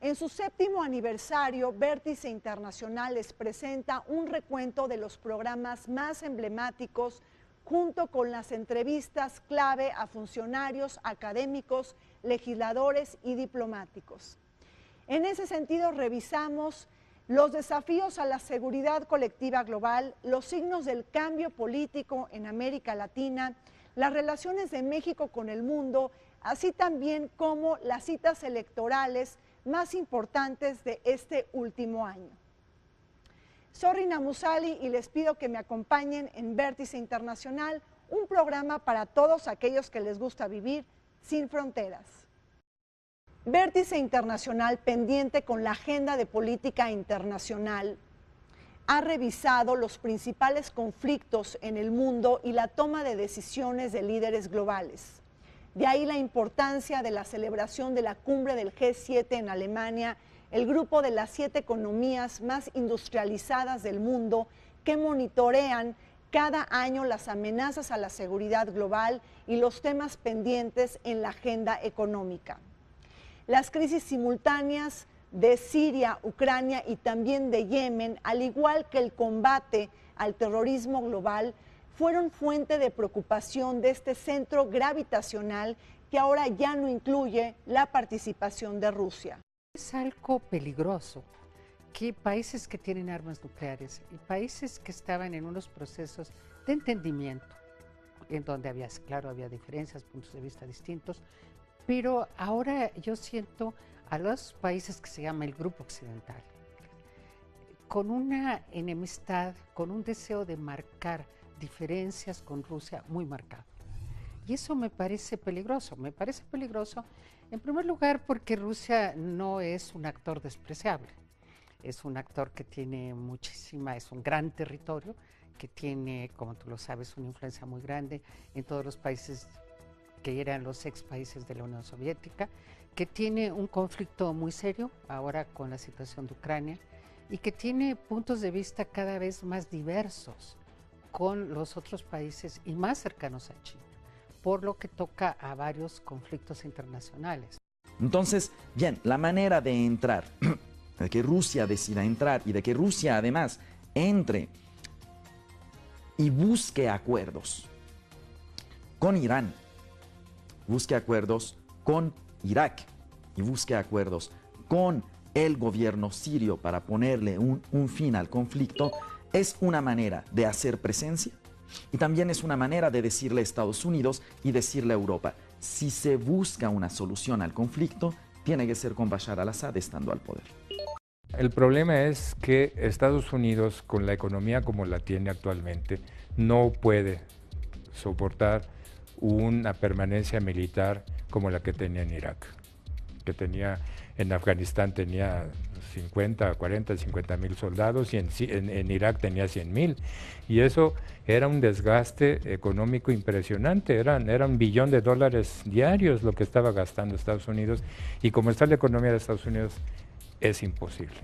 En su 7º aniversario, Vértice Internacional les presenta un recuento de los programas más emblemáticos junto con las entrevistas clave a funcionarios, académicos, legisladores y diplomáticos. En ese sentido, revisamos los desafíos a la seguridad colectiva global, los signos del cambio político en América Latina, las relaciones de México con el mundo, así también como las citas electorales más importantes de este último año. Soy Rina Musali y les pido que me acompañen en Vértice Internacional, un programa para todos aquellos que les gusta vivir sin fronteras. Vértice Internacional, pendiente con la agenda de política internacional, ha revisado los principales conflictos en el mundo y la toma de decisiones de líderes globales. De ahí la importancia de la celebración de la cumbre del G7 en Alemania, el grupo de las 7 economías más industrializadas del mundo que monitorean cada año las amenazas a la seguridad global y los temas pendientes en la agenda económica. Las crisis simultáneas de Siria, Ucrania y también de Yemen, al igual que el combate al terrorismo global, fueron fuente de preocupación de este centro gravitacional que ahora ya no incluye la participación de Rusia. Es algo peligroso que países que tienen armas nucleares y países que estaban en unos procesos de entendimiento, en donde había diferencias, puntos de vista distintos, pero ahora yo siento a los países que se llama el Grupo Occidental, con una enemistad, con un deseo de marcar diferencias con Rusia muy marcado. Y eso me parece peligroso. Me parece peligroso, en primer lugar, porque Rusia no es un actor despreciable. Es un actor que tiene es un gran territorio, que tiene, como tú lo sabes, una influencia muy grande en todos los países que eran los ex países de la Unión Soviética, que tiene un conflicto muy serio ahora con la situación de Ucrania y que tiene puntos de vista cada vez más diversos con los otros países y más cercanos a China, por lo que toca a varios conflictos internacionales. Entonces, bien, la manera de entrar, de que Rusia decida entrar y de que Rusia además entre y busque acuerdos con Irán, busque acuerdos con Irak y busque acuerdos con el gobierno sirio para ponerle un fin al conflicto, es una manera de hacer presencia y también es una manera de decirle a Estados Unidos y decirle a Europa, si se busca una solución al conflicto, tiene que ser con Bashar al-Assad estando al poder. El problema es que Estados Unidos, con la economía como la tiene actualmente, no puede soportar una permanencia militar como la que tenía en Irak, que tenía en Afganistán tenía 50 mil soldados y en Irak tenía 100.000. Y eso era un desgaste económico impresionante, era $1 billón diarios lo que estaba gastando Estados Unidos, y como está la economía de Estados Unidos, es imposible.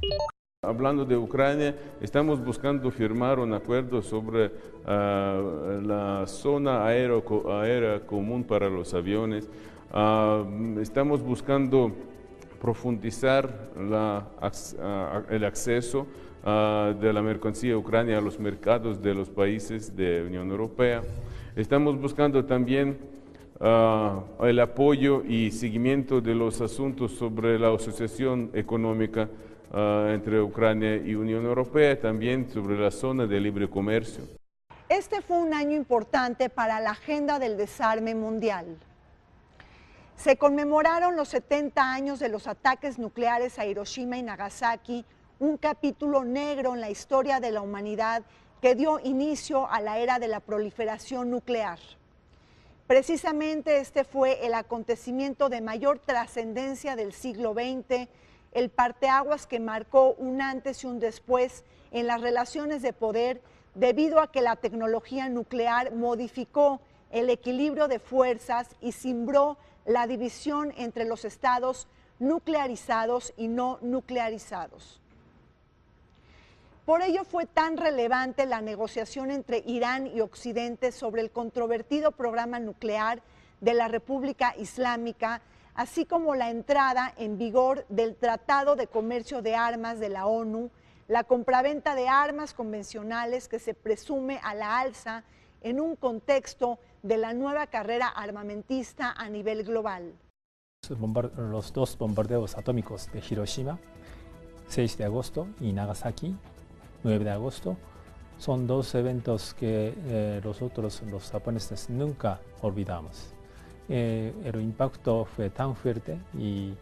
Hablando de Ucrania, estamos buscando firmar un acuerdo sobre la zona aérea común para los aviones. Estamos buscando profundizar el acceso de la mercancía ucraniana a los mercados de los países de la Unión Europea. Estamos buscando también el apoyo y seguimiento de los asuntos sobre la asociación económica entre Ucrania y Unión Europea, también sobre la zona de libre comercio. Este fue un año importante para la agenda del desarme mundial. Se conmemoraron los 70 años de los ataques nucleares a Hiroshima y Nagasaki, un capítulo negro en la historia de la humanidad que dio inicio a la era de la proliferación nuclear. Precisamente este fue el acontecimiento de mayor trascendencia del siglo XX, el parteaguas que marcó un antes y un después en las relaciones de poder debido a que la tecnología nuclear modificó el equilibrio de fuerzas y cimbró la división entre los estados nuclearizados y no nuclearizados. Por ello fue tan relevante la negociación entre Irán y Occidente sobre el controvertido programa nuclear de la República Islámica, así como la entrada en vigor del Tratado de Comercio de Armas de la ONU, la compraventa de armas convencionales que se presume a la alza en un contexto de la nueva carrera armamentista a nivel global. Los dos bombardeos atómicos de Hiroshima, 6 de agosto, y Nagasaki, 9 de agosto, son dos eventos que nosotros los japoneses nunca olvidamos. El impacto fue tan fuerte y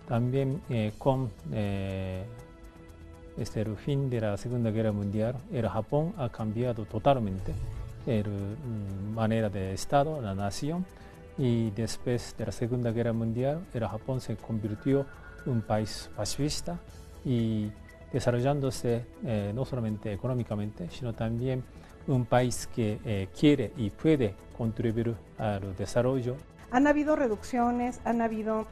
también con el fin de la Segunda Guerra Mundial, el Japón ha cambiado totalmente la manera de Estado, la nación, y después de la Segunda Guerra Mundial, el Japón se convirtió en un país pacifista y desarrollándose no solamente económicamente, sino también un país que quiere y puede contribuir al desarrollo. Han habido reducciones, han habido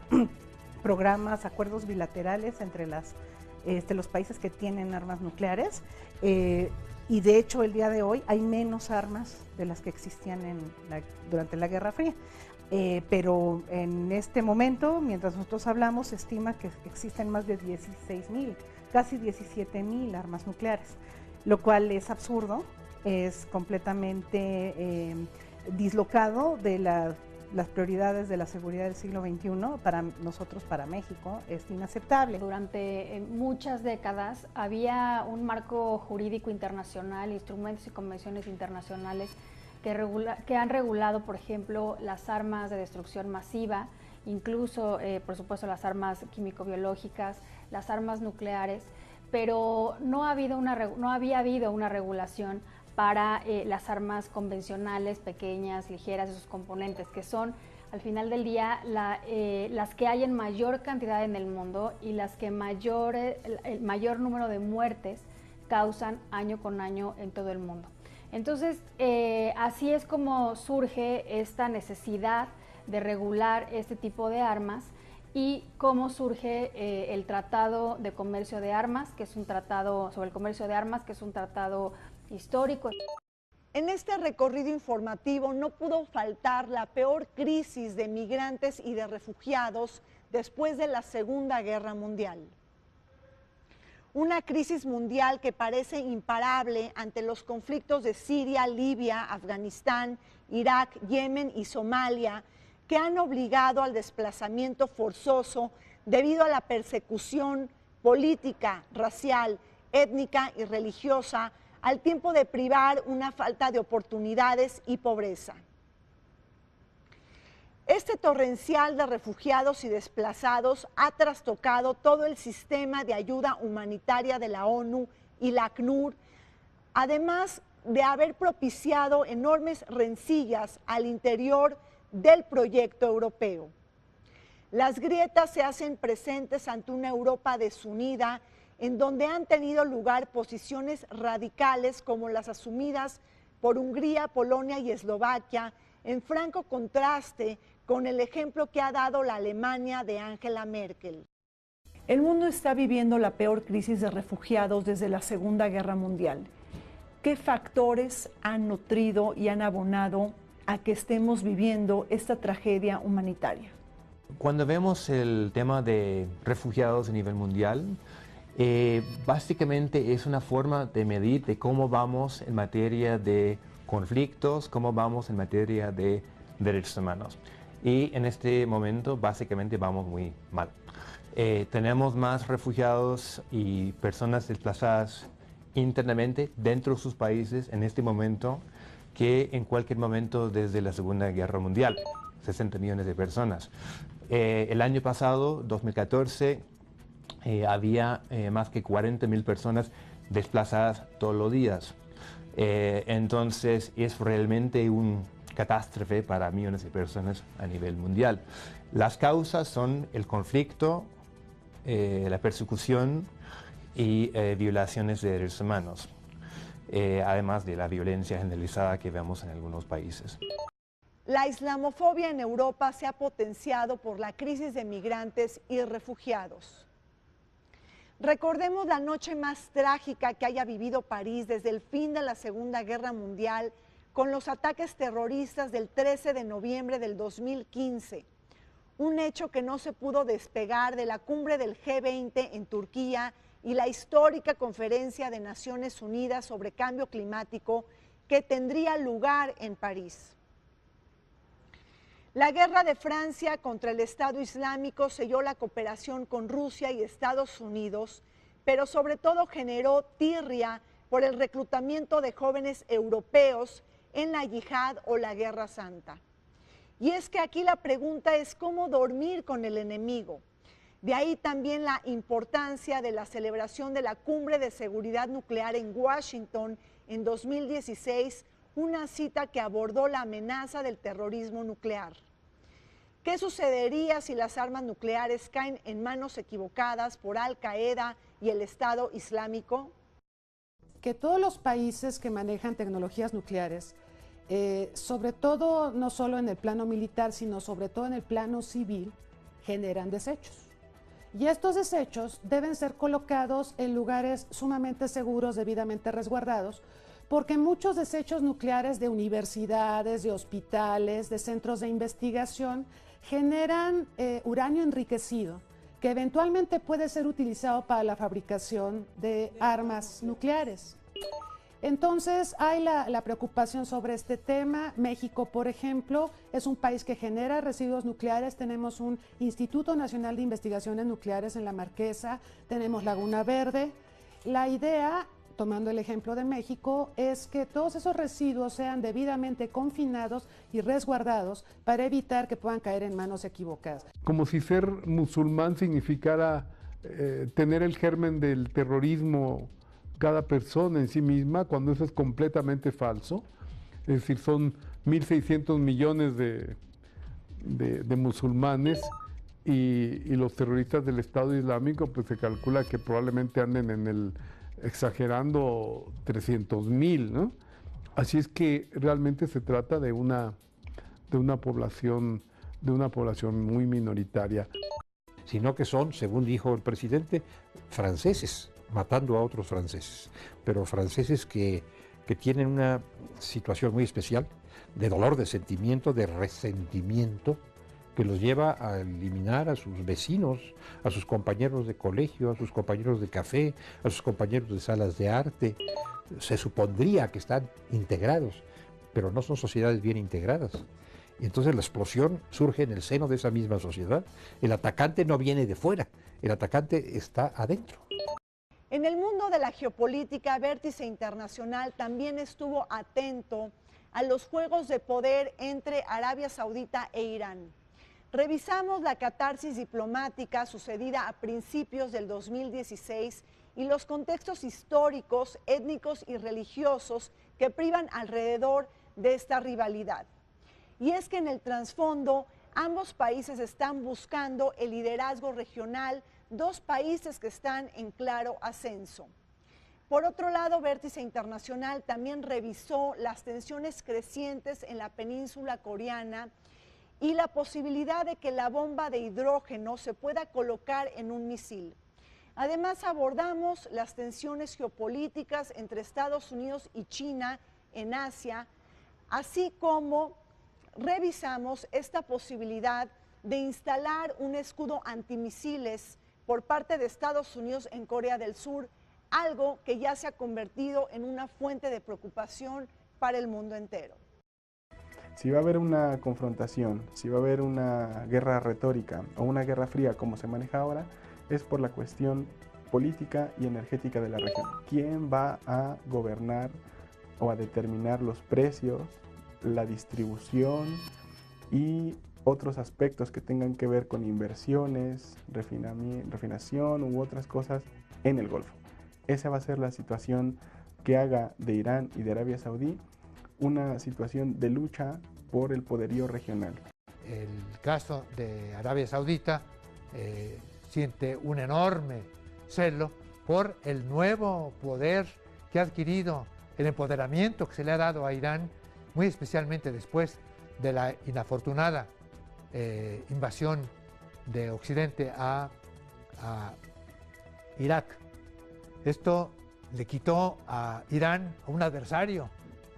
programas, acuerdos bilaterales entre los países que tienen armas nucleares y de hecho el día de hoy hay menos armas de las que existían durante la Guerra Fría. Pero en este momento, mientras nosotros hablamos, se estima que existen más de 16,000, casi 17,000 armas nucleares, lo cual es absurdo, es completamente dislocado de las prioridades de la seguridad del siglo XXI. Para nosotros, para México, es inaceptable. Durante muchas décadas había un marco jurídico internacional, instrumentos y convenciones internacionales que han regulado, por ejemplo, las armas de destrucción masiva, incluso, por supuesto, las armas químico-biológicas, las armas nucleares, pero no había habido una regulación para las armas convencionales, pequeñas, ligeras, y sus componentes, que son, al final del día, las que hay en mayor cantidad en el mundo y las que el mayor número de muertes causan año con año en todo el mundo. Entonces, así es como surge esta necesidad de regular este tipo de armas y cómo surge el Tratado de Comercio de Armas, que es un tratado sobre el comercio de armas, que es un tratado histórico. En este recorrido informativo no pudo faltar la peor crisis de migrantes y de refugiados después de la Segunda Guerra Mundial. Una crisis mundial que parece imparable ante los conflictos de Siria, Libia, Afganistán, Irak, Yemen y Somalia, que han obligado al desplazamiento forzoso debido a la persecución política, racial, étnica y religiosa, al tiempo de privar una falta de oportunidades y pobreza. Este torrencial de refugiados y desplazados ha trastocado todo el sistema de ayuda humanitaria de la ONU y la ACNUR, además de haber propiciado enormes rencillas al interior del proyecto europeo. Las grietas se hacen presentes ante una Europa desunida, en donde han tenido lugar posiciones radicales como las asumidas por Hungría, Polonia y Eslovaquia, en franco contraste con el ejemplo que ha dado la Alemania de Angela Merkel. El mundo está viviendo la peor crisis de refugiados desde la Segunda Guerra Mundial. ¿Qué factores han nutrido y han abonado a que estemos viviendo esta tragedia humanitaria? Cuando vemos el tema de refugiados a nivel mundial, básicamente es una forma de medir de cómo vamos en materia de conflictos, cómo vamos en materia de derechos humanos. Y en este momento básicamente vamos muy mal. Tenemos más refugiados y personas desplazadas internamente dentro de sus países en este momento que en cualquier momento desde la Segunda Guerra Mundial, 60 millones de personas. El año pasado, 2014, había más que 40,000 personas desplazadas todos los días. Entonces es realmente una catástrofe para millones de personas a nivel mundial. Las causas son el conflicto, la persecución y violaciones de derechos humanos, además de la violencia generalizada que vemos en algunos países. La islamofobia en Europa se ha potenciado por la crisis de migrantes y refugiados. Recordemos la noche más trágica que haya vivido París desde el fin de la Segunda Guerra Mundial, con los ataques terroristas del 13 de noviembre del 2015. un hecho que no se pudo despegar de la cumbre del G20 en Turquía y la histórica conferencia de Naciones Unidas sobre cambio climático que tendría lugar en París. La guerra de Francia contra el Estado Islámico selló la cooperación con Rusia y Estados Unidos, pero sobre todo generó tirria por el reclutamiento de jóvenes europeos en la yihad o la guerra santa. Y es que aquí la pregunta es cómo dormir con el enemigo. De ahí también la importancia de la celebración de la Cumbre de Seguridad Nuclear en Washington en 2016, una cita que abordó la amenaza del terrorismo nuclear. ¿Qué sucedería si las armas nucleares caen en manos equivocadas por Al Qaeda y el Estado Islámico? Que todos los países que manejan tecnologías nucleares, sobre todo no solo en el plano militar, sino sobre todo en el plano civil, generan desechos. Y estos desechos deben ser colocados en lugares sumamente seguros, debidamente resguardados, porque muchos desechos nucleares de universidades, de hospitales, de centros de investigación, generan uranio enriquecido, que eventualmente puede ser utilizado para la fabricación de armas nucleares. Entonces hay la preocupación sobre este tema. México, por ejemplo, es un país que genera residuos nucleares. Tenemos un Instituto Nacional de Investigaciones Nucleares en La Marquesa, tenemos Laguna Verde. La idea, tomando el ejemplo de México, es que todos esos residuos sean debidamente confinados y resguardados para evitar que puedan caer en manos equivocadas. Como si ser musulmán significara tener el germen del terrorismo cada persona en sí misma, cuando eso es completamente falso. Es decir, son 1.600 millones de musulmanes y los terroristas del Estado Islámico, pues se calcula que probablemente anden exagerando 300.000, ¿no? Así es que realmente se trata de una población muy minoritaria. Sino que son, según dijo el presidente, franceses, matando a otros franceses, pero franceses que tienen una situación muy especial de dolor, de sentimiento, de resentimiento, que los lleva a eliminar a sus vecinos, a sus compañeros de colegio, a sus compañeros de café, a sus compañeros de salas de arte. Se supondría que están integrados, pero no son sociedades bien integradas. Y entonces la explosión surge en el seno de esa misma sociedad. El atacante no viene de fuera, el atacante está adentro. En el mundo de la geopolítica, Vértice Internacional también estuvo atento a los juegos de poder entre Arabia Saudita e Irán. Revisamos la catarsis diplomática sucedida a principios del 2016 y los contextos históricos, étnicos y religiosos que privan alrededor de esta rivalidad. Y es que en el trasfondo, ambos países están buscando el liderazgo regional, dos países que están en claro ascenso. Por otro lado, Vértice Internacional también revisó las tensiones crecientes en la península coreana y la posibilidad de que la bomba de hidrógeno se pueda colocar en un misil. Además, abordamos las tensiones geopolíticas entre Estados Unidos y China en Asia, así como revisamos esta posibilidad de instalar un escudo antimisiles por parte de Estados Unidos en Corea del Sur, algo que ya se ha convertido en una fuente de preocupación para el mundo entero. Si va a haber una confrontación, si va a haber una guerra retórica o una guerra fría como se maneja ahora, es por la cuestión política y energética de la región. ¿Quién va a gobernar o a determinar los precios, la distribución y otros aspectos que tengan que ver con inversiones, refinación u otras cosas en el Golfo? Esa va a ser la situación que haga de Irán y de Arabia Saudí una situación de lucha por el poderío regional. El caso de Arabia Saudita siente un enorme celo por el nuevo poder que ha adquirido, el empoderamiento que se le ha dado a Irán, muy especialmente después de la inafortunada invasión de Occidente a Irak. Esto le quitó a Irán a un adversario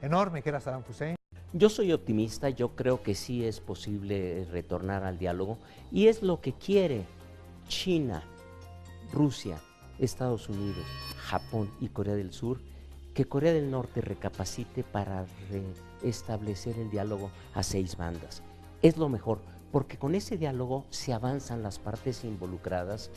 enorme que era Saddam Hussein. Yo soy optimista, yo creo que sí es posible retornar al diálogo y es lo que quiere China, Rusia, Estados Unidos, Japón y Corea del Sur, que Corea del Norte recapacite para restablecer el diálogo a 6 bandas. Es lo mejor, porque con ese diálogo se avanzan las partes involucradas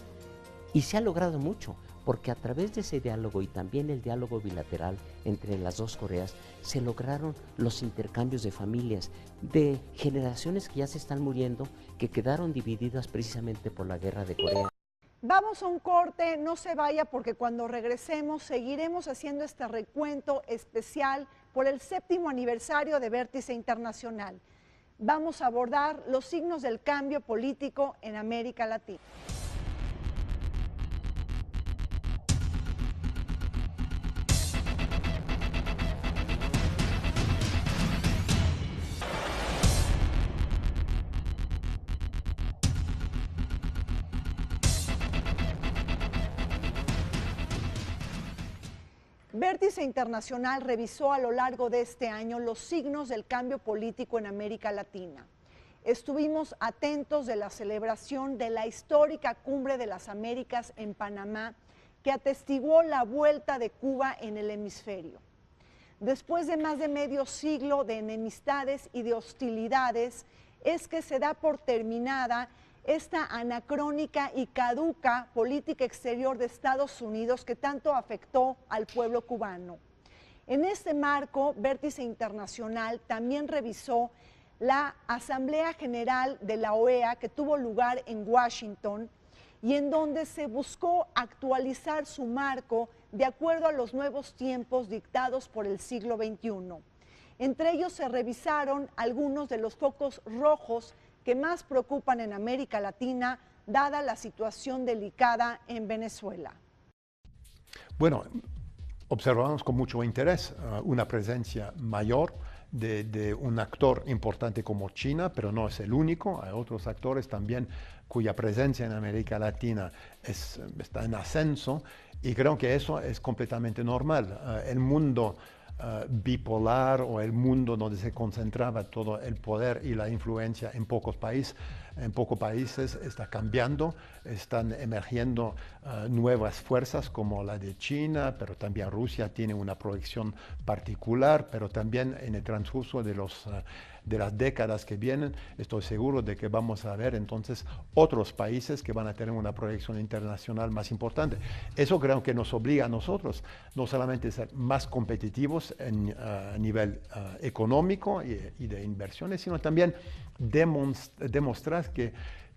y se ha logrado mucho, porque a través de ese diálogo y también el diálogo bilateral entre las dos Coreas, se lograron los intercambios de familias, de generaciones que ya se están muriendo, que quedaron divididas precisamente por la guerra de Corea. Vamos a un corte, no se vaya porque cuando regresemos seguiremos haciendo este recuento especial por el 7º aniversario de Vértice Internacional. Vamos a abordar los signos del cambio político en América Latina. Vértice Internacional revisó a lo largo de este año los signos del cambio político en América Latina. Estuvimos atentos de la celebración de la histórica Cumbre de las Américas en Panamá, que atestiguó la vuelta de Cuba en el hemisferio. Después de más de medio siglo de enemistades y de hostilidades, es que se da por terminada esta anacrónica y caduca política exterior de Estados Unidos que tanto afectó al pueblo cubano. En este marco, Vértice Internacional también revisó la Asamblea General de la OEA que tuvo lugar en Washington y en donde se buscó actualizar su marco de acuerdo a los nuevos tiempos dictados por el siglo XXI. Entre ellos se revisaron algunos de los focos rojos que más preocupan en América Latina, dada la situación delicada en Venezuela. Bueno, observamos con mucho interés una presencia mayor de un actor importante como China, pero no es el único. Hay otros actores también cuya presencia en América Latina está en ascenso y creo que eso es completamente normal. El mundo bipolar o el mundo donde se concentraba todo el poder y la influencia en pocos países está cambiando, están emergiendo nuevas fuerzas como la de China, pero también Rusia tiene una proyección particular, pero también en el transcurso de las décadas que vienen, estoy seguro de que vamos a ver entonces otros países que van a tener una proyección internacional más importante. Eso creo que nos obliga a nosotros no solamente a ser más competitivos a nivel económico y de inversiones, sino también demostrar que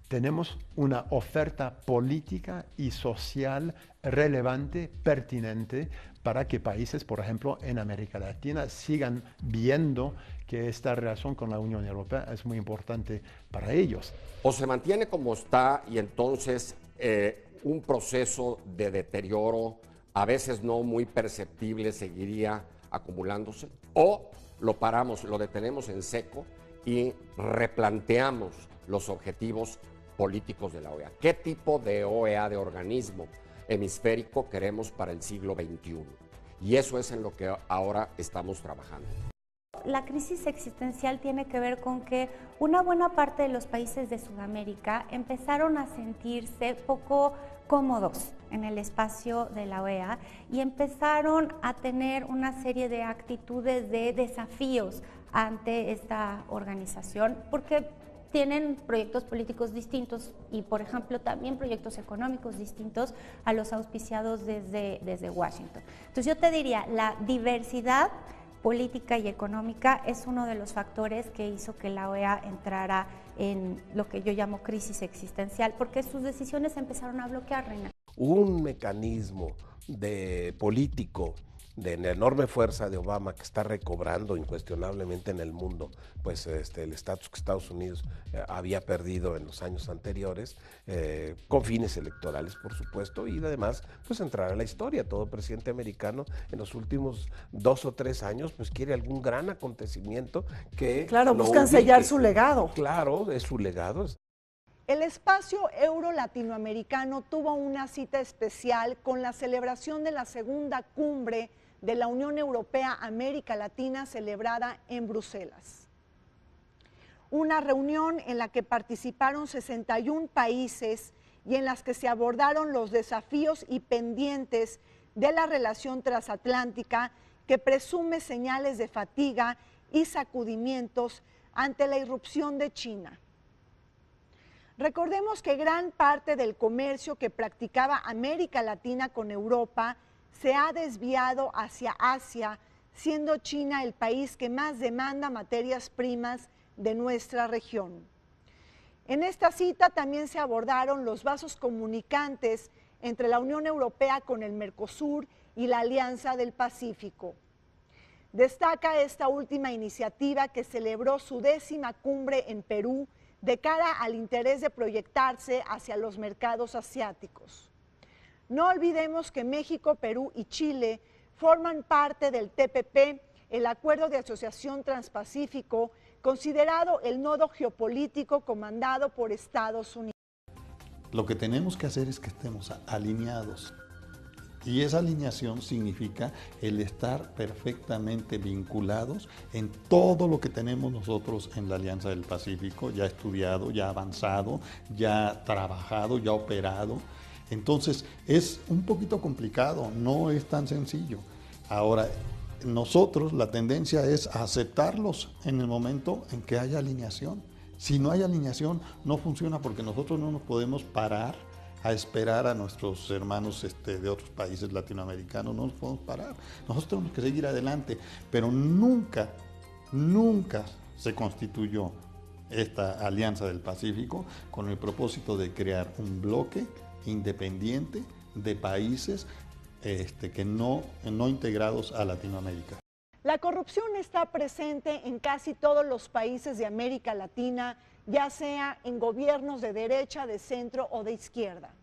tenemos una oferta política y social relevante, pertinente, para que países, por ejemplo, en América Latina sigan viendo que esta relación con la Unión Europea es muy importante para ellos. O se mantiene como está y entonces un proceso de deterioro, a veces no muy perceptible, seguiría acumulándose, o lo paramos, lo detenemos en seco y replanteamos los objetivos políticos de la OEA. ¿Qué tipo de OEA, de organismo hemisférico queremos para el siglo XXI? Y eso es en lo que ahora estamos trabajando. La crisis existencial tiene que ver con que una buena parte de los países de Sudamérica empezaron a sentirse poco cómodos en el espacio de la OEA y empezaron a tener una serie de actitudes de desafíos ante esta organización, porque tienen proyectos políticos distintos y, por ejemplo, también proyectos económicos distintos a los auspiciados desde Washington. Entonces yo te diría, la diversidad política y económica es uno de los factores que hizo que la OEA entrara en lo que yo llamo crisis existencial, porque sus decisiones empezaron a bloquear, Reina. Un mecanismo político de la enorme fuerza de Obama, que está recobrando incuestionablemente en el mundo pues el estatus que Estados Unidos había perdido en los años anteriores, con fines electorales, por supuesto, y además pues entrar a la historia. Todo presidente americano en los últimos 2 o 3 años pues quiere algún gran acontecimiento que... Claro, buscan sellar su legado. Claro, es su legado. El espacio euro-latinoamericano tuvo una cita especial con la celebración de la segunda cumbre de la Unión Europea-América Latina celebrada en Bruselas. Una reunión en la que participaron 61 países y en las que se abordaron los desafíos y pendientes de la relación transatlántica que presume señales de fatiga y sacudimientos ante la irrupción de China. Recordemos que gran parte del comercio que practicaba América Latina con Europa se ha desviado hacia Asia, siendo China el país que más demanda materias primas de nuestra región. En esta cita también se abordaron los vasos comunicantes entre la Unión Europea con el Mercosur y la Alianza del Pacífico. Destaca esta última iniciativa que celebró su 10ª cumbre en Perú de cara al interés de proyectarse hacia los mercados asiáticos. No olvidemos que México, Perú y Chile forman parte del TPP, el Acuerdo de Asociación Transpacífico, considerado el nodo geopolítico comandado por Estados Unidos. Lo que tenemos que hacer es que estemos alineados. Y esa alineación significa el estar perfectamente vinculados en todo lo que tenemos nosotros en la Alianza del Pacífico, ya estudiado, ya avanzado, ya trabajado, ya operado. Entonces es un poquito complicado, no es tan sencillo. Ahora, nosotros la tendencia es a aceptarlos en el momento en que haya alineación. Si no hay alineación, no funciona porque nosotros no nos podemos parar a esperar a nuestros hermanos de otros países latinoamericanos, no nos podemos parar. Nosotros tenemos que seguir adelante, pero nunca se constituyó esta Alianza del Pacífico con el propósito de crear un bloque independiente de países que no integrados a Latinoamérica. La corrupción está presente en casi todos los países de América Latina, ya sea en gobiernos de derecha, de centro o de izquierda.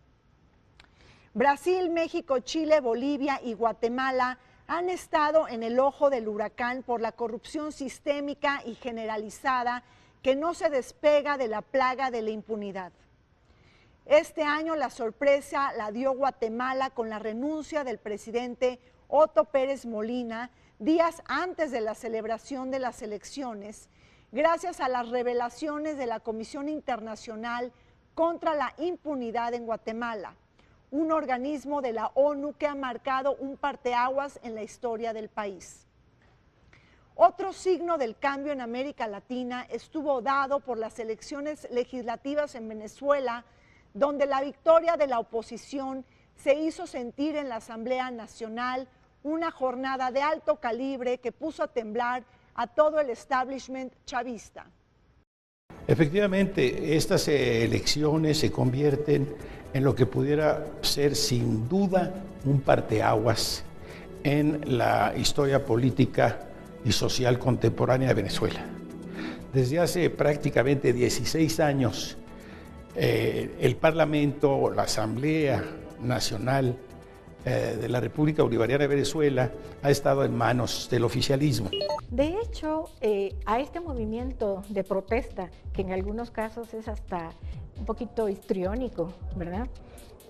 Brasil, México, Chile, Bolivia y Guatemala han estado en el ojo del huracán por la corrupción sistémica y generalizada que no se despega de la plaga de la impunidad. Este año la sorpresa la dio Guatemala con la renuncia del presidente Otto Pérez Molina días antes de la celebración de las elecciones, gracias a las revelaciones de la Comisión Internacional contra la Impunidad en Guatemala, un organismo de la ONU que ha marcado un parteaguas en la historia del país. Otro signo del cambio en América Latina estuvo dado por las elecciones legislativas en Venezuela, donde la victoria de la oposición se hizo sentir en la Asamblea Nacional, una jornada de alto calibre que puso a temblar a todo el establishment chavista. Efectivamente, estas elecciones se convierten en lo que pudiera ser sin duda un parteaguas en la historia política y social contemporánea de Venezuela. Desde hace prácticamente 16 años, el Parlamento, la Asamblea Nacional de la República Bolivariana de Venezuela ha estado en manos del oficialismo. De hecho, a este movimiento de protesta, que en algunos casos es hasta un poquito histriónico, ¿verdad?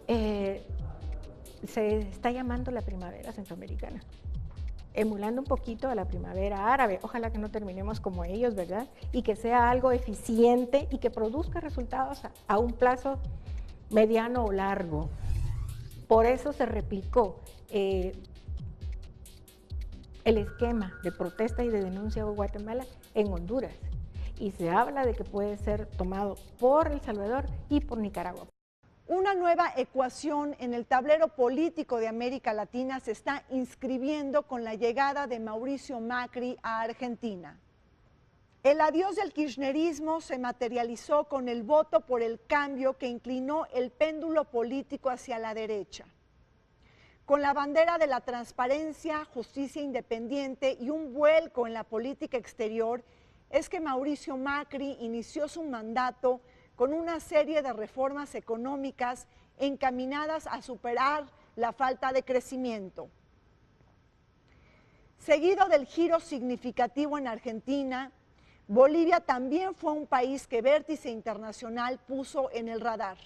Se está llamando la primavera centroamericana, emulando un poquito a la primavera árabe. Ojalá que no terminemos como ellos, ¿verdad? Y que sea algo eficiente y que produzca resultados a un plazo mediano o largo. Por eso se replicó el esquema de protesta y de denuncia de Guatemala en Honduras. Y se habla de que puede ser tomado por El Salvador y por Nicaragua. Una nueva ecuación en el tablero político de América Latina se está inscribiendo con la llegada de Mauricio Macri a Argentina. El adiós del kirchnerismo se materializó con el voto por el cambio que inclinó el péndulo político hacia la derecha. Con la bandera de la transparencia, justicia independiente y un vuelco en la política exterior, es que Mauricio Macri inició su mandato con una serie de reformas económicas encaminadas a superar la falta de crecimiento. Seguido del giro significativo en Argentina, Bolivia también fue un país que Vértice Internacional puso en el radar.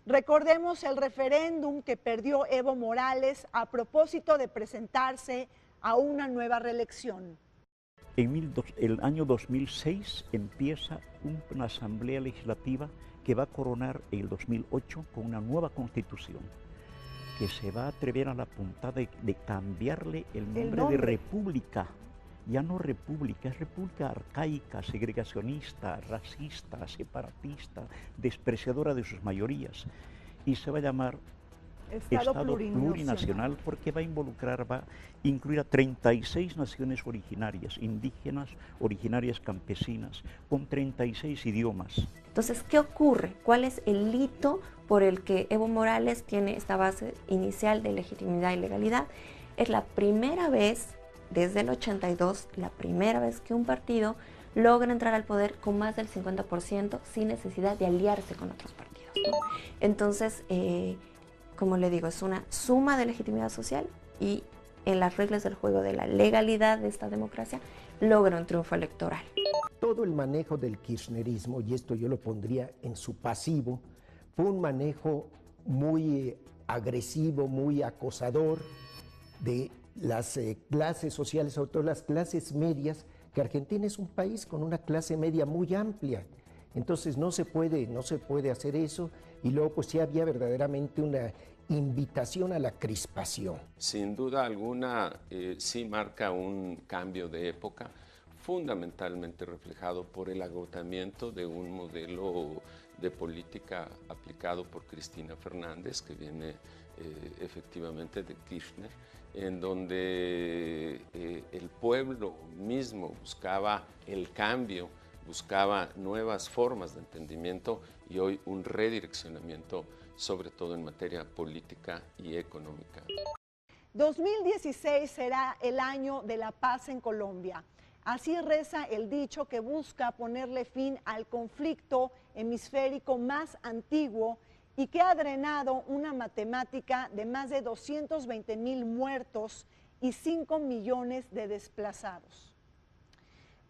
Recordemos el referéndum que perdió Evo Morales a propósito de presentarse a una nueva reelección. En el año 2006 empieza una asamblea legislativa que va a coronar en el 2008 con una nueva constitución, que se va a atrever a la puntada de cambiarle el nombre de república. Ya no república, es república arcaica, segregacionista, racista, separatista, despreciadora de sus mayorías. Y se va a llamar Estado plurinacional porque va a incluir a 36 naciones originarias, indígenas, originarias campesinas, con 36 idiomas. Entonces, ¿qué ocurre? ¿Cuál es el hito por el que Evo Morales tiene esta base inicial de legitimidad y legalidad? Es la primera vez, desde el 82, la primera vez que un partido logra entrar al poder con más del 50% sin necesidad de aliarse con otros partidos, ¿no? Entonces, como le digo, es una suma de legitimidad social y en las reglas del juego de la legalidad de esta democracia logra un triunfo electoral. Todo el manejo del kirchnerismo, y esto yo lo pondría en su pasivo, fue un manejo muy agresivo, muy acosador de las clases sociales, sobre todo las clases medias, que Argentina es un país con una clase media muy amplia. Entonces no se puede hacer eso, y luego pues sí había verdaderamente una invitación a la crispación. Sin duda alguna sí marca un cambio de época, fundamentalmente reflejado por el agotamiento de un modelo de política aplicado por Cristina Fernández, que viene efectivamente de Kirchner, en donde el pueblo mismo buscaba el cambio, buscaba nuevas formas de entendimiento y hoy un redireccionamiento, sobre todo en materia política y económica. 2016 será el año de la paz en Colombia. Así reza el dicho que busca ponerle fin al conflicto hemisférico más antiguo y que ha drenado una matemática de más de 220,000 muertos y 5 millones de desplazados.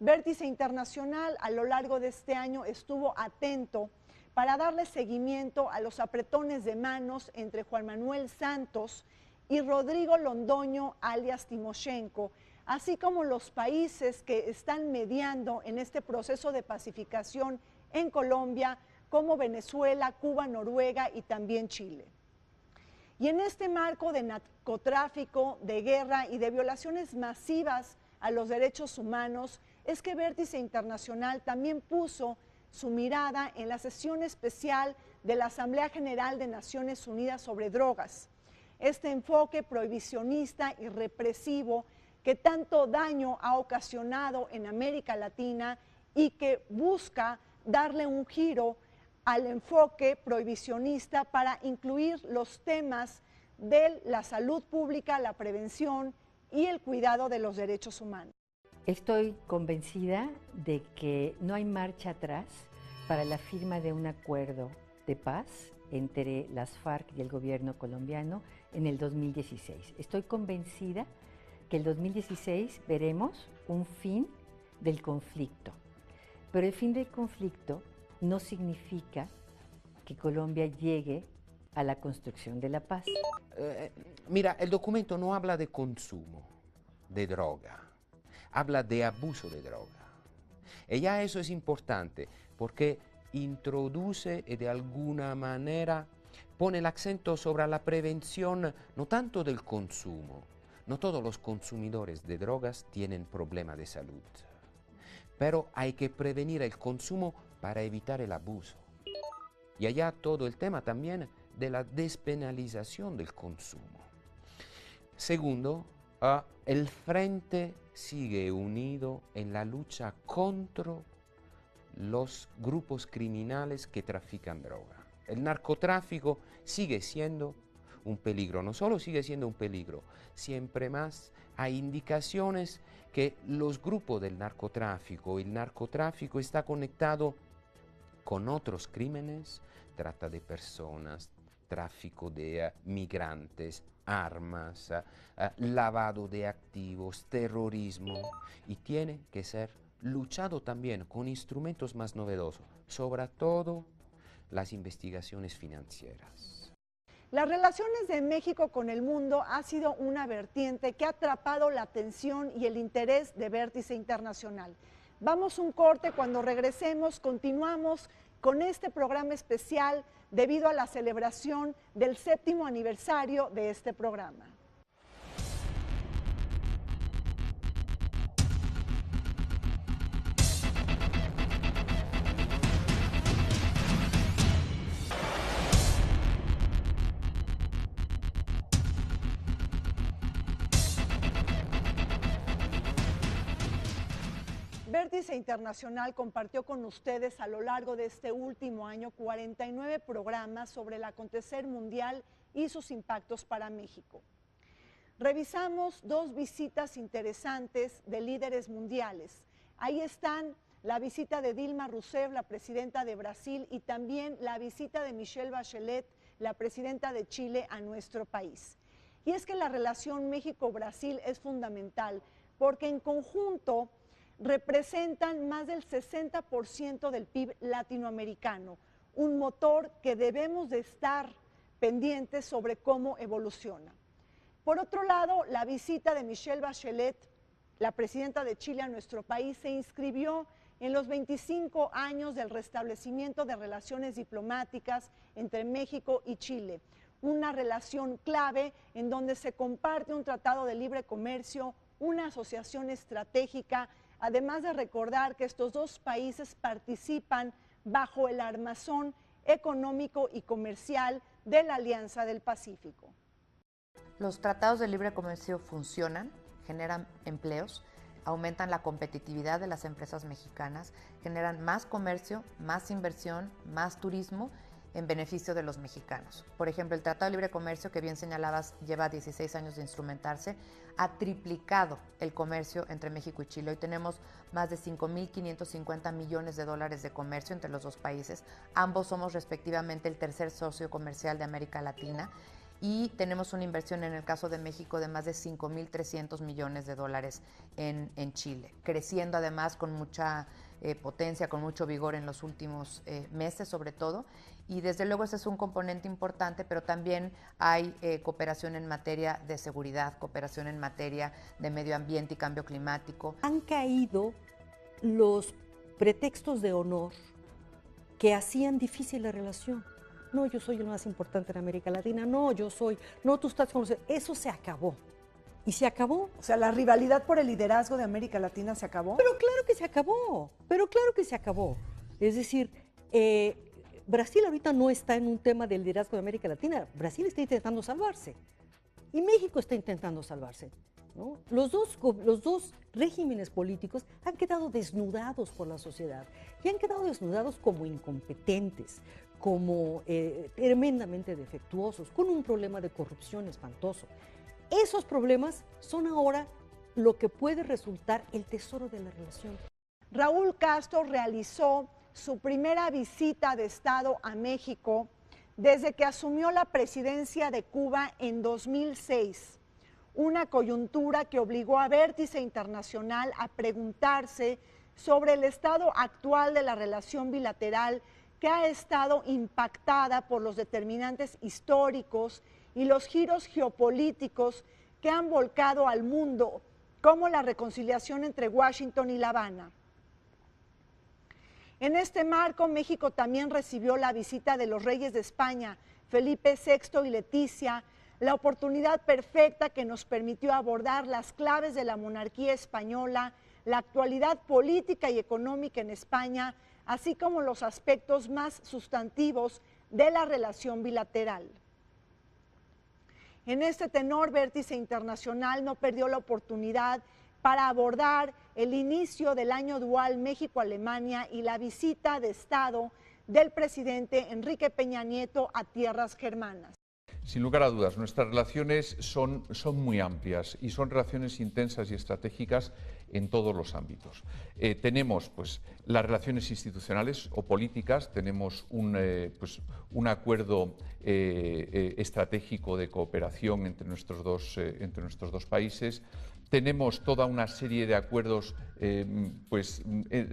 Vértice Internacional a lo largo de este año estuvo atento para darle seguimiento a los apretones de manos entre Juan Manuel Santos y Rodrigo Londoño, alias Timoshenko, así como los países que están mediando en este proceso de pacificación en Colombia, como Venezuela, Cuba, Noruega y también Chile. Y en este marco de narcotráfico, de guerra y de violaciones masivas a los derechos humanos, es que Vértice Internacional también puso su mirada en la sesión especial de la Asamblea General de Naciones Unidas sobre drogas. Este enfoque prohibicionista y represivo que tanto daño ha ocasionado en América Latina y que busca darle un giro al enfoque prohibicionista para incluir los temas de la salud pública, la prevención y el cuidado de los derechos humanos. Estoy convencida de que no hay marcha atrás para la firma de un acuerdo de paz entre las FARC y el gobierno colombiano en el 2016. Estoy convencida que el 2016 veremos un fin del conflicto, pero el fin del conflicto no significa que Colombia llegue a la construcción de la paz. Mira, el documento no habla de consumo de droga, habla de abuso de droga. Y ya eso es importante porque introduce y de alguna manera pone el acento sobre la prevención no tanto del consumo. No todos los consumidores de drogas tienen problema de salud, pero hay que prevenir el consumo para evitar el abuso. Y allá todo el tema también de la despenalización del consumo. Segundo, el frente sigue unido en la lucha contra los grupos criminales que trafican droga. El narcotráfico sigue siendo un peligro, no solo sigue siendo un peligro, siempre más hay indicaciones que los grupos del narcotráfico, el narcotráfico está conectado con otros crímenes, trata de personas, tráfico de migrantes, armas, lavado de activos, terrorismo, y tiene que ser luchado también con instrumentos más novedosos, sobre todo las investigaciones financieras. Las relaciones de México con el mundo ha sido una vertiente que ha atrapado la atención y el interés de Vértice Internacional. Vamos a un corte, cuando regresemos continuamos con este programa especial debido a la celebración del 7º aniversario de este programa. Vértice Internacional compartió con ustedes a lo largo de este último año 49 programas sobre el acontecer mundial y sus impactos para México. Revisamos 2 visitas interesantes de líderes mundiales. Ahí están la visita de Dilma Rousseff, la presidenta de Brasil, y también la visita de Michelle Bachelet, la presidenta de Chile, a nuestro país. Y es que la relación México-Brasil es fundamental porque en conjunto representan más del 60% del PIB latinoamericano, un motor que debemos de estar pendientes sobre cómo evoluciona. Por otro lado, la visita de Michelle Bachelet, la presidenta de Chile, a nuestro país, se inscribió en los 25 años del restablecimiento de relaciones diplomáticas entre México y Chile, una relación clave en donde se comparte un tratado de libre comercio, una asociación estratégica, además de recordar que estos 2 países participan bajo el armazón económico y comercial de la Alianza del Pacífico. Los tratados de libre comercio funcionan, generan empleos, aumentan la competitividad de las empresas mexicanas, generan más comercio, más inversión, más turismo en beneficio de los mexicanos. Por ejemplo, el Tratado de Libre Comercio, que bien señalabas, lleva 16 años de instrumentarse, ha triplicado el comercio entre México y Chile. Hoy tenemos más de 5.550 millones de dólares de comercio entre los 2 países. Ambos somos respectivamente el tercer socio comercial de América Latina y tenemos una inversión en el caso de México de más de 5.300 millones de dólares en Chile, creciendo además con mucha potencia, con mucho vigor en los últimos meses sobre todo. Y desde luego ese es un componente importante, pero también hay cooperación en materia de seguridad, cooperación en materia de medio ambiente y cambio climático. Han caído los pretextos de honor que hacían difícil la relación. No, yo soy el más importante en América Latina, no, tú estás con los... Eso se acabó. Y se acabó. O sea, la rivalidad por el liderazgo de América Latina se acabó. Pero claro que se acabó, Es decir, Brasil ahorita no está en un tema del liderazgo de América Latina. Brasil está intentando salvarse. Y México está intentando salvarse, ¿no? Los dos regímenes políticos han quedado desnudados por la sociedad. Y han quedado desnudados como incompetentes, como tremendamente defectuosos, con un problema de corrupción espantoso. Esos problemas son ahora lo que puede resultar el tesoro de la relación. Raúl Castro realizó su primera visita de Estado a México desde que asumió la presidencia de Cuba en 2006, una coyuntura que obligó a Vértice Internacional a preguntarse sobre el estado actual de la relación bilateral, que ha estado impactada por los determinantes históricos y los giros geopolíticos que han volcado al mundo, como la reconciliación entre Washington y La Habana. En este marco, México también recibió la visita de los reyes de España, Felipe VI y Leticia, la oportunidad perfecta que nos permitió abordar las claves de la monarquía española, la actualidad política y económica en España, así como los aspectos más sustantivos de la relación bilateral. En este tenor, Vértice Internacional no perdió la oportunidad para abordar el inicio del año dual México-Alemania y la visita de Estado del presidente Enrique Peña Nieto a tierras germanas. Sin lugar a dudas, nuestras relaciones son muy amplias y son relaciones intensas y estratégicas en todos los ámbitos. Tenemos las relaciones institucionales o políticas, tenemos un acuerdo estratégico de cooperación entre nuestros dos países. tenemos toda una serie de acuerdos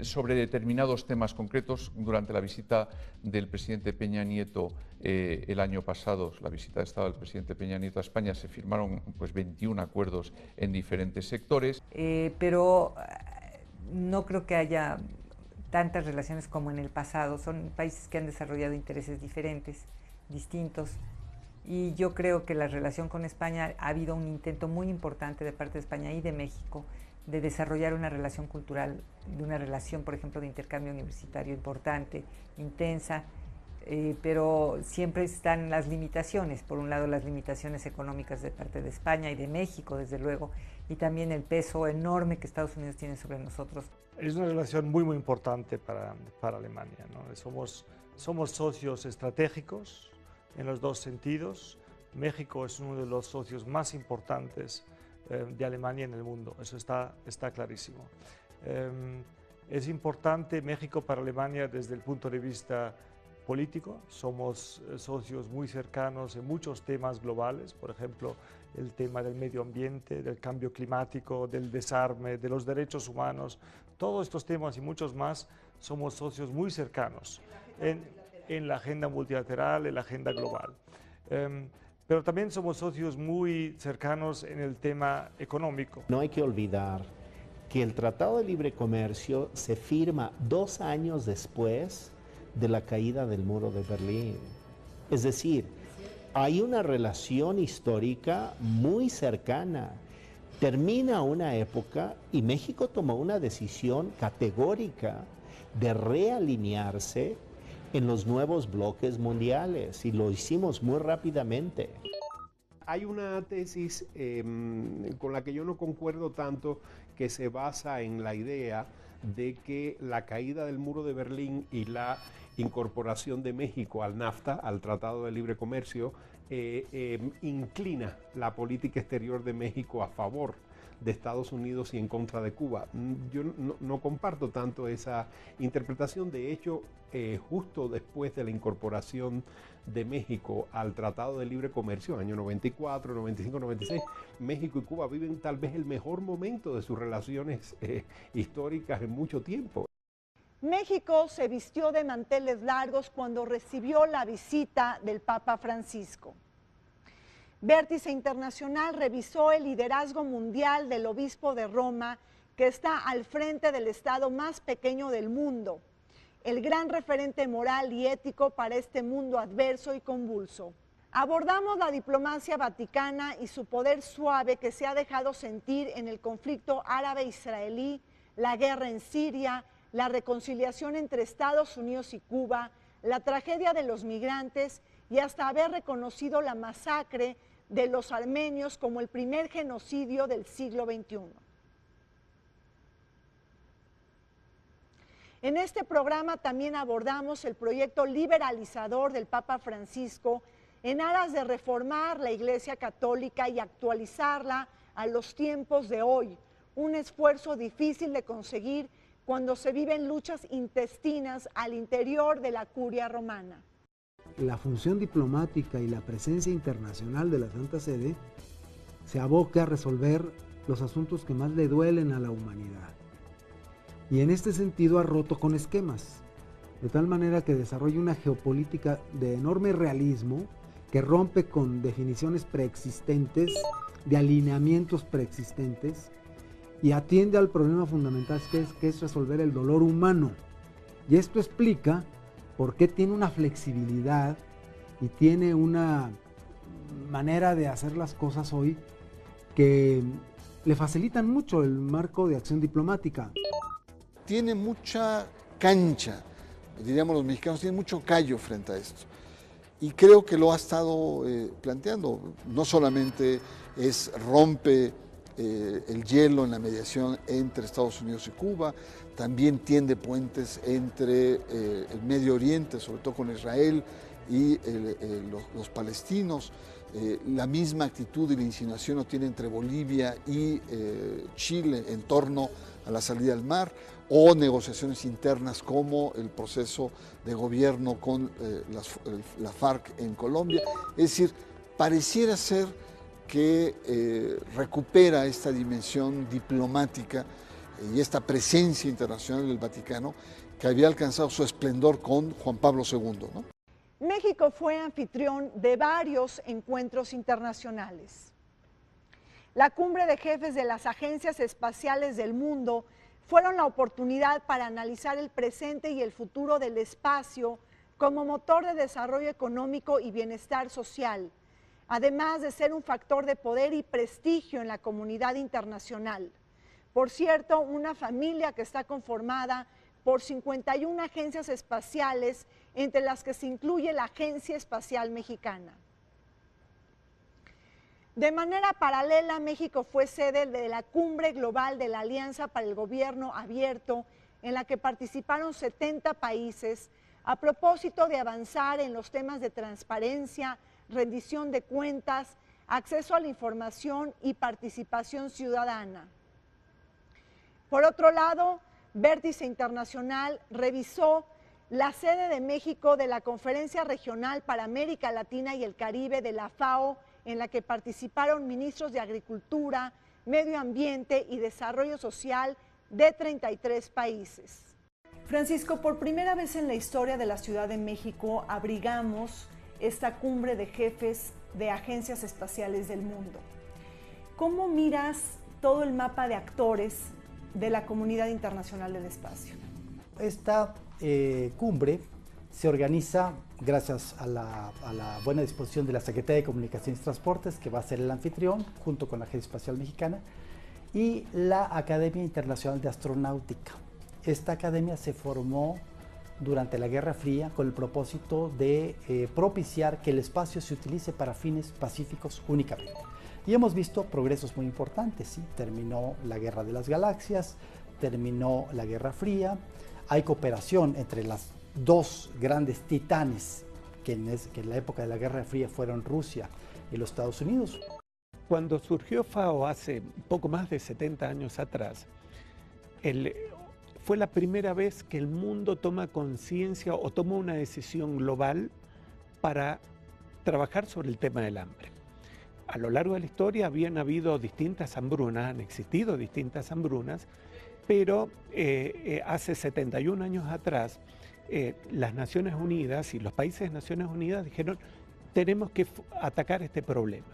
sobre determinados temas concretos. Durante la visita del presidente Peña Nieto el año pasado, la visita de Estado del presidente Peña Nieto a España, se firmaron 21 acuerdos en diferentes sectores. Pero no creo que haya tantas relaciones como en el pasado. Son países que han desarrollado intereses diferentes, distintos. Y yo creo que la relación con España, ha habido un intento muy importante de parte de España y de México de desarrollar una relación cultural, de una relación, por ejemplo, de intercambio universitario importante, intensa, pero siempre están las limitaciones. Por un lado, las limitaciones económicas de parte de España y de México, desde luego, y también el peso enorme que Estados Unidos tiene sobre nosotros. Es una relación muy importante para Alemania, ¿no? Somos socios estratégicos en los dos sentidos. México es uno de los socios más importantes de Alemania en el mundo, eso está clarísimo. Es importante México para Alemania desde el punto de vista político. Somos socios muy cercanos en muchos temas globales, por ejemplo, el tema del medio ambiente, del cambio climático, del desarme, de los derechos humanos. Todos estos temas y muchos más somos socios muy cercanos en la agenda multilateral, en la agenda global. Pero también somos socios muy cercanos en el tema económico. No hay que olvidar que el Tratado de Libre Comercio se firma 2 años después de la caída del muro de Berlín. Es decir, hay una relación histórica muy cercana. Termina una época y México tomó una decisión categórica de realinearse en los nuevos bloques mundiales, y lo hicimos muy rápidamente. Hay una tesis con la que yo no concuerdo tanto, que se basa en la idea de que la caída del muro de Berlín y la incorporación de México al NAFTA, al Tratado de Libre Comercio, inclina la política exterior de México a favor de Estados Unidos y en contra de Cuba. Yo no comparto tanto esa interpretación. De hecho, justo después de la incorporación de México al Tratado de Libre Comercio, año 94, 95, 96, México y Cuba viven tal vez el mejor momento de sus relaciones históricas en mucho tiempo. México se vistió de manteles largos cuando recibió la visita del Papa Francisco. Vértice Internacional revisó el liderazgo mundial del obispo de Roma, que está al frente del estado más pequeño del mundo, el gran referente moral y ético para este mundo adverso y convulso. Abordamos la diplomacia vaticana y su poder suave que se ha dejado sentir en el conflicto árabe-israelí, la guerra en Siria, la reconciliación entre Estados Unidos y Cuba, la tragedia de los migrantes y hasta haber reconocido la masacre de los armenios como el primer genocidio del siglo XXI. En este programa también abordamos el proyecto liberalizador del Papa Francisco en aras de reformar la Iglesia Católica y actualizarla a los tiempos de hoy, un esfuerzo difícil de conseguir cuando se viven luchas intestinas al interior de la curia romana. La función diplomática y la presencia internacional de la Santa Sede se aboca a resolver los asuntos que más le duelen a la humanidad. Y en este sentido ha roto con esquemas, de tal manera que desarrolla una geopolítica de enorme realismo que rompe con definiciones preexistentes, de alineamientos preexistentes, y atiende al problema fundamental que es resolver el dolor humano. Y esto explica por qué tiene una flexibilidad y tiene una manera de hacer las cosas hoy que le facilitan mucho el marco de acción diplomática. Tiene mucha cancha, diríamos los mexicanos, tiene mucho callo frente a esto. Y creo que lo ha estado planteando. No solamente rompe el hielo en la mediación entre Estados Unidos y Cuba, también tiende puentes entre el Medio Oriente, sobre todo con Israel, y los palestinos. La misma actitud y la insinuación lo tiene entre Bolivia y Chile en torno a la salida al mar, o negociaciones internas como el proceso de gobierno con la FARC en Colombia. Es decir, pareciera ser que recupera esta dimensión diplomática y esta presencia internacional del Vaticano que había alcanzado su esplendor con Juan Pablo II, ¿no? México fue anfitrión de varios encuentros internacionales. La cumbre de jefes de las agencias espaciales del mundo fueron la oportunidad para analizar el presente y el futuro del espacio como motor de desarrollo económico y bienestar social, además de ser un factor de poder y prestigio en la comunidad internacional. Por cierto, una familia que está conformada por 51 agencias espaciales, entre las que se incluye la Agencia Espacial Mexicana. De manera paralela, México fue sede de la Cumbre Global de la Alianza para el Gobierno Abierto, en la que participaron 70 países, a propósito de avanzar en los temas de transparencia, rendición de cuentas, acceso a la información y participación ciudadana. Por otro lado, Vértice Internacional revisó la sede de México de la Conferencia Regional para América Latina y el Caribe de la FAO, en la que participaron ministros de Agricultura, Medio Ambiente y Desarrollo Social de 33 países. Francisco, por primera vez en la historia de la Ciudad de México abrigamos esta cumbre de jefes de agencias espaciales del mundo. ¿Cómo miras todo el mapa de actores de la comunidad internacional del espacio? Esta cumbre se organiza gracias a la buena disposición de la Secretaría de Comunicaciones y Transportes, que va a ser el anfitrión, junto con la Agencia Espacial Mexicana, y la Academia Internacional de Astronáutica. Esta academia se formó durante la Guerra Fría con el propósito de propiciar que el espacio se utilice para fines pacíficos únicamente. Y hemos visto progresos muy importantes, ¿sí? Terminó la Guerra de las Galaxias, terminó la Guerra Fría, hay cooperación entre las dos grandes titanes que en la época de la Guerra Fría fueron Rusia y los Estados Unidos. Cuando surgió FAO hace poco más de 70 años atrás, fue la primera vez que el mundo toma conciencia o toma una decisión global para trabajar sobre el tema del hambre. A lo largo de la historia habían habido distintas hambrunas, han existido distintas hambrunas, pero hace 71 años atrás las Naciones Unidas y los países de Naciones Unidas dijeron: tenemos que atacar este problema.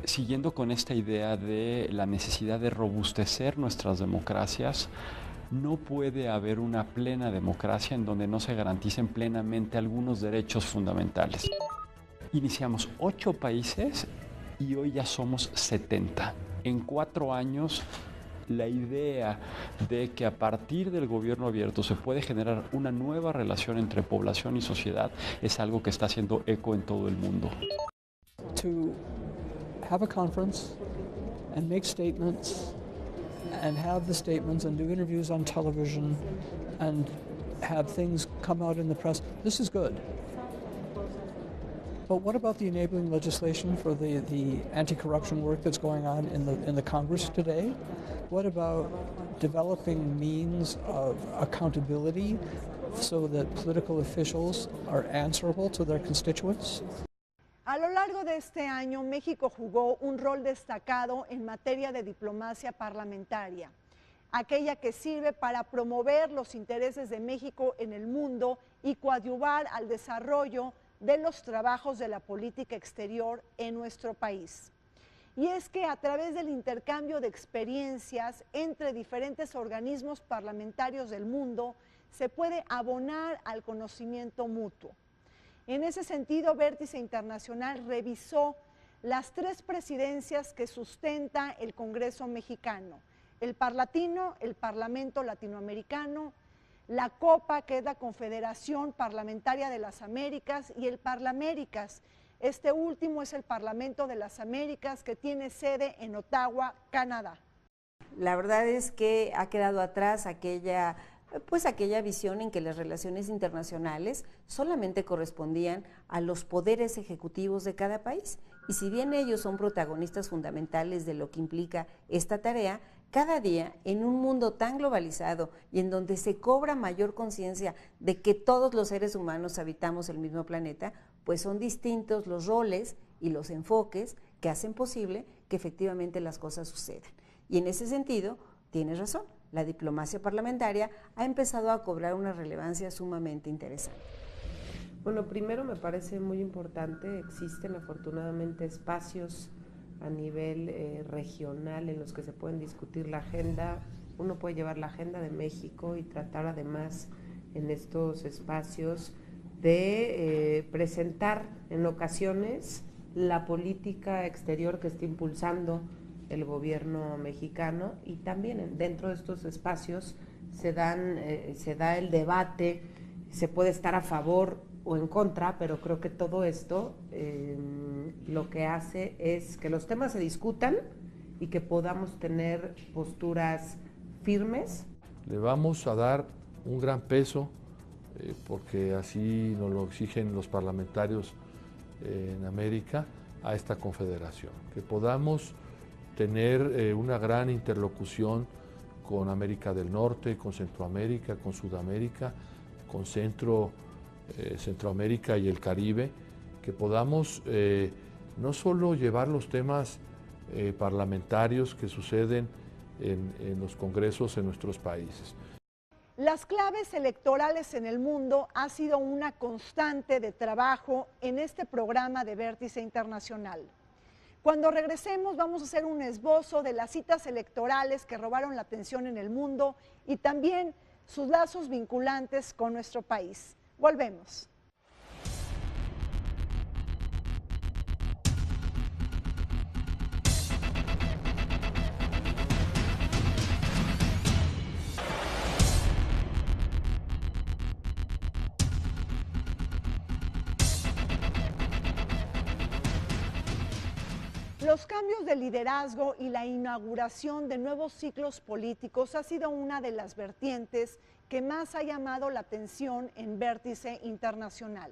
Siguiendo con esta idea de la necesidad de robustecer nuestras democracias, no puede haber una plena democracia en donde no se garanticen plenamente algunos derechos fundamentales. Iniciamos 8 países y hoy ya somos 70. En 4 años, la idea de que a partir del gobierno abierto se puede generar una nueva relación entre población y sociedad es algo que está haciendo eco en todo el mundo. To have a conference and make statements and have the statements and do interviews on television and have things come out in the press, this is good. But what about the enabling legislation for the anti-corruption work that's going on in the Congress today? What about developing means of accountability so that political officials are answerable to their constituents? A lo largo de este año, México jugó un rol destacado en materia de diplomacia parlamentaria, aquella que sirve para promover los intereses de México en el mundo y coadyuvar al desarrollo de los trabajos de la política exterior en nuestro país. Y es que a través del intercambio de experiencias entre diferentes organismos parlamentarios del mundo se puede abonar al conocimiento mutuo. En ese sentido, Vértice Internacional revisó las 3 presidencias que sustenta el Congreso mexicano: el Parlatino, el Parlamento Latinoamericano, la COPA, que es la Confederación Parlamentaria de las Américas, y el Parlaméricas. Este último es el Parlamento de las Américas, que tiene sede en Ottawa, Canadá. La verdad es que ha quedado atrás aquella visión en que las relaciones internacionales solamente correspondían a los poderes ejecutivos de cada país. Y si bien ellos son protagonistas fundamentales de lo que implica esta tarea, cada día en un mundo tan globalizado y en donde se cobra mayor conciencia de que todos los seres humanos habitamos el mismo planeta, pues son distintos los roles y los enfoques que hacen posible que efectivamente las cosas sucedan. Y en ese sentido, tienes razón, la diplomacia parlamentaria ha empezado a cobrar una relevancia sumamente interesante. Bueno, primero me parece muy importante, existen afortunadamente espacios a nivel regional en los que se pueden discutir la agenda. Uno puede llevar la agenda de México y tratar además en estos espacios de presentar en ocasiones la política exterior que está impulsando el gobierno mexicano, y también dentro de estos espacios se da el debate, se puede estar a favor o en contra, pero creo que todo esto lo que hace es que los temas se discutan y que podamos tener posturas firmes. Le vamos a dar un gran peso, porque así nos lo exigen los parlamentarios en América, a esta confederación, que podamos tener una gran interlocución con América del Norte, con Centroamérica, con Sudamérica, con Centroamérica y el Caribe, que podamos no solo llevar los temas parlamentarios que suceden en los congresos en nuestros países. Las claves electorales en el mundo ha sido una constante de trabajo en este programa de Vértice Internacional. Cuando regresemos vamos a hacer un esbozo de las citas electorales que robaron la atención en el mundo y también sus lazos vinculantes con nuestro país. Volvemos. Los cambios de liderazgo y la inauguración de nuevos ciclos políticos ha sido una de las vertientes que más ha llamado la atención en Vértice Internacional.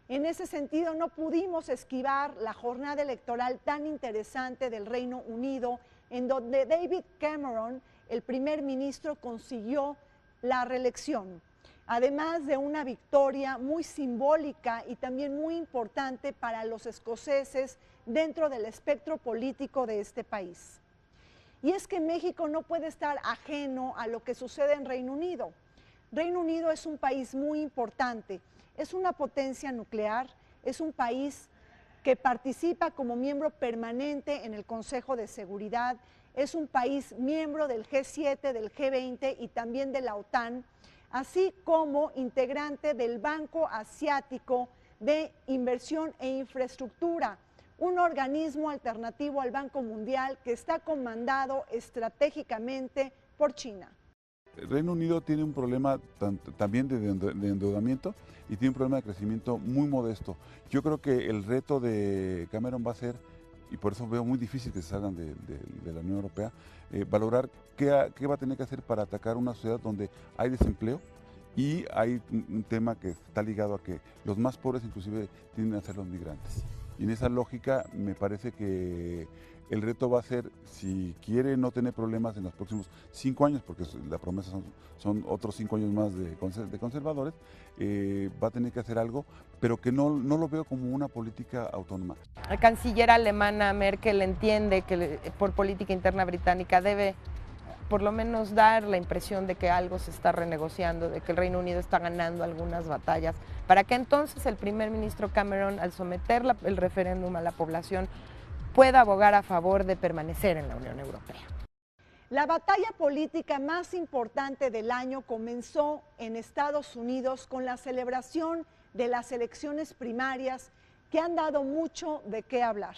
En ese sentido, no pudimos esquivar la jornada electoral tan interesante del Reino Unido, en donde David Cameron, el primer ministro, consiguió la reelección, además de una victoria muy simbólica y también muy importante para los escoceses dentro del espectro político de este país. Y es que México no puede estar ajeno a lo que sucede en Reino Unido. Reino Unido es un país muy importante, es una potencia nuclear, es un país que participa como miembro permanente en el Consejo de Seguridad, es un país miembro del G7, del G20 y también de la OTAN, así como integrante del Banco Asiático de Inversión e Infraestructura, un organismo alternativo al Banco Mundial que está comandado estratégicamente por China. El Reino Unido tiene un problema también de endeudamiento y tiene un problema de crecimiento muy modesto. Yo creo que el reto de Cameron va a ser, y por eso veo muy difícil que se salgan de la Unión Europea, valorar qué va a tener que hacer para atacar una sociedad donde hay desempleo y hay un tema que está ligado a que los más pobres inclusive tienden a ser los migrantes. Y en esa lógica me parece que el reto va a ser, si quiere no tener problemas en los próximos 5 años, porque la promesa son otros 5 años más de conservadores, va a tener que hacer algo, pero que no lo veo como una política autónoma. La canciller alemana Merkel entiende que por política interna británica debe por lo menos dar la impresión de que algo se está renegociando, de que el Reino Unido está ganando algunas batallas, para que entonces el primer ministro Cameron, al someter el referéndum a la población, pueda abogar a favor de permanecer en la Unión Europea. La batalla política más importante del año comenzó en Estados Unidos con la celebración de las elecciones primarias que han dado mucho de qué hablar.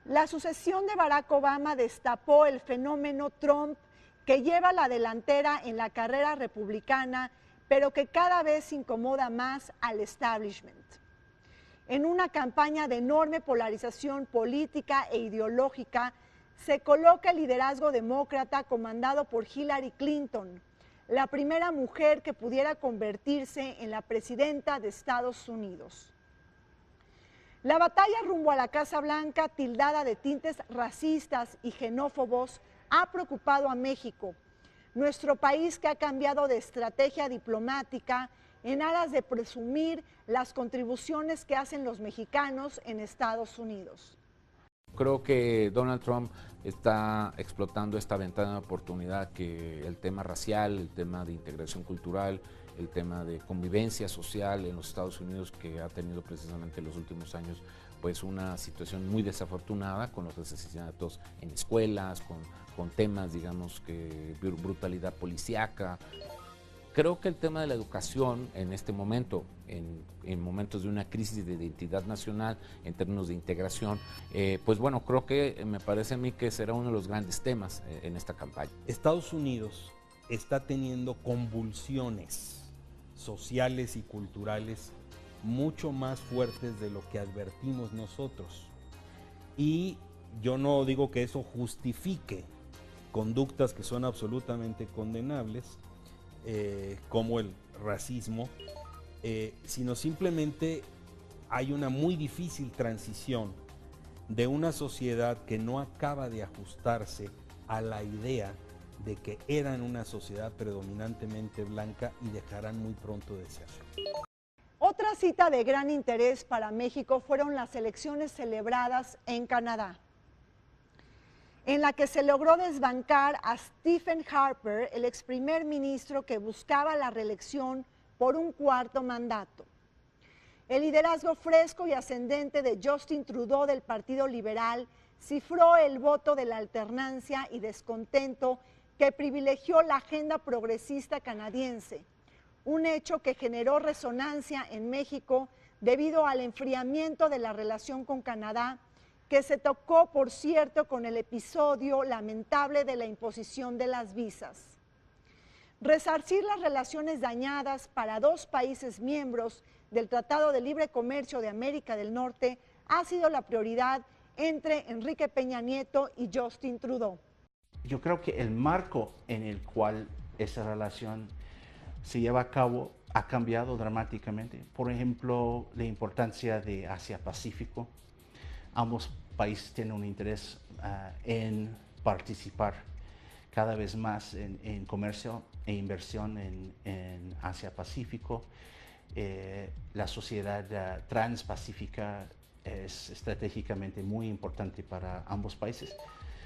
La sucesión de Barack Obama destapó el fenómeno Trump, que lleva la delantera en la carrera republicana, pero que cada vez incomoda más al establishment. En una campaña de enorme polarización política e ideológica, se coloca el liderazgo demócrata comandado por Hillary Clinton, la primera mujer que pudiera convertirse en la presidenta de Estados Unidos. La batalla rumbo a la Casa Blanca, tildada de tintes racistas y xenófobos, ha preocupado a México, nuestro país que ha cambiado de estrategia diplomática en aras de presumir las contribuciones que hacen los mexicanos en Estados Unidos. Creo que Donald Trump está explotando esta ventana de oportunidad que el tema racial, el tema de integración cultural, el tema de convivencia social en los Estados Unidos, que ha tenido precisamente en los últimos años pues una situación muy desafortunada con los asesinatos en escuelas, con temas, digamos, que brutalidad policíaca. Creo que el tema de la educación en este momento, en momentos de una crisis de identidad nacional, en términos de integración, pues bueno, creo que me parece a mí que será uno de los grandes temas en esta campaña. Estados Unidos está teniendo convulsiones sociales y culturales mucho más fuertes de lo que advertimos nosotros. Y yo no digo que eso justifique conductas que son absolutamente condenables, como el racismo, sino simplemente hay una muy difícil transición de una sociedad que no acaba de ajustarse a la idea de que eran una sociedad predominantemente blanca y dejarán muy pronto de serlo. Otra cita de gran interés para México fueron las elecciones celebradas en Canadá, en la que se logró desbancar a Stephen Harper, el ex primer ministro que buscaba la reelección por un cuarto mandato. El liderazgo fresco y ascendente de Justin Trudeau del Partido Liberal cifró el voto de la alternancia y descontento que privilegió la agenda progresista canadiense, un hecho que generó resonancia en México debido al enfriamiento de la relación con Canadá, que se tocó, por cierto, con el episodio lamentable de la imposición de las visas. Resarcir las relaciones dañadas para dos países miembros del Tratado de Libre Comercio de América del Norte ha sido la prioridad entre Enrique Peña Nieto y Justin Trudeau. Yo creo que el marco en el cual esa relación se lleva a cabo ha cambiado dramáticamente. Por ejemplo, la importancia de Asia-Pacífico. Ambos países tienen un interés en participar cada vez más en comercio e inversión en Asia-Pacífico. La sociedad transpacífica es estratégicamente muy importante para ambos países,